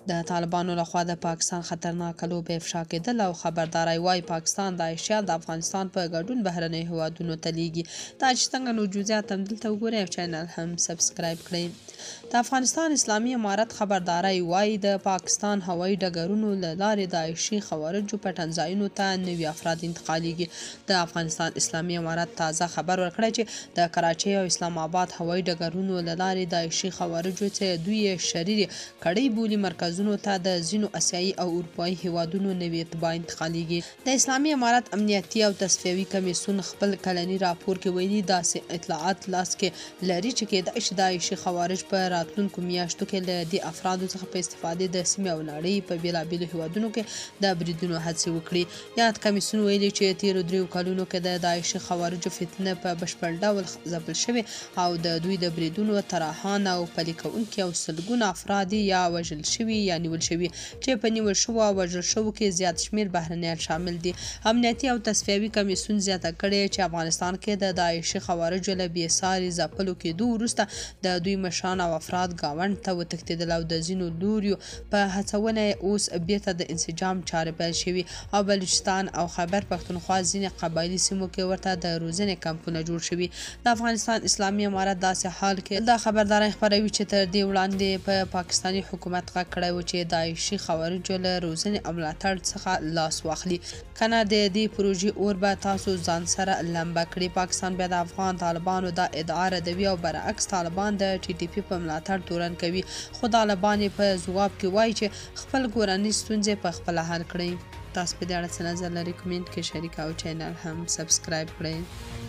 د طالبانو لخوا د پاکستان خطرناک لوبې افشا کېدل او خبرداری وایي پاکستان د عایشیان د افغانستان په ګډون بهرنیو هیوادونو ته لیږي. دا چې څنګه نو جزئیات هم دلته وګورئ او چینل هم سبسکرایب کړئ. د افغانستان اسلامي امارت خبرداری وایي د پاکستان هوایي ډګرونو له لارې د عایشي خوارجو پټن ځایونو ته نوي افراد انتقالیږي. د افغانستان اسلامي امارت تازه خبر ورکړی چې د کراچۍ او اسلام آباد هوایي ډګرونو له لارې د عایشي خوارجو چې دوی یې شریر کړۍ بولي مرکزونو ته د ځینو اسیایي او اروپایي هیوادونو نوي اتباع انتقالیږي. د اسلامي امارت امنیتي او تصفیوي کمیسیون خپل کلني راپور کې ویلي داسې اطلاعات لاس کې لري چې کېدای شي د عایشي خوارج په راتلونکو میاشتو کې له دې افرادو څخه په استفادې د سیمې او نړۍ په بېلابېلو هیوادونو کې د بریدونو هڅې وکړي. یاد کمیسیون ویلي چې تېرو 3 کلونو کې د عایشي خوارجو فتنه په بشپړ ډول ځپل شوې او د دوی د بریدونو طراحان او پلي کوونکي او سلګونه افراد یا وژل شوي یا نیول شوي چې په نیول شوو او وژل شوو کې زیات شمېر بهرنیان شامل دي. امنیتي او تصفیوي کمیسیون زیاته کړې چې افغانستان کې د عایشي خوارجو له بېساري ځپلو کېدو وروسته د دوی مشران او افراد ګاونډ ته وتښتېدل او د ځینو لوریو په هڅونه اوس بېرته د انسجام چارې پیل شوي او بلوچستان او خیبر پښتونخوا ځینې قبایلي سیمو کې ورته د روزنې کمپونه جوړ شوي. د افغانستان اسلامي امارت داسې حال کې دا خبرداری خپروي چې تر دې وړاندې په پاکستاني حکومت غږ کړی و چې د عایشي خوارجو له روزنې او ملاتړ څخه لاس واخلي، کنه د دې پروژې اور به تاسو ځان سره لمبه کړي. پاکستان بیا د افغان طالبانو دا ادعا ردوي او برعکس طالبان د ټي ټي پي په ملاتړ تورن کوي، خو طالبان په ځواب کې وایي چې خپل کورنۍ ستونزې په خپله حل کړئ. تاسو په دې اړه څه نظر لرئ؟ کمنټ کې شریک او چینل هم سبسکرایب کړئ.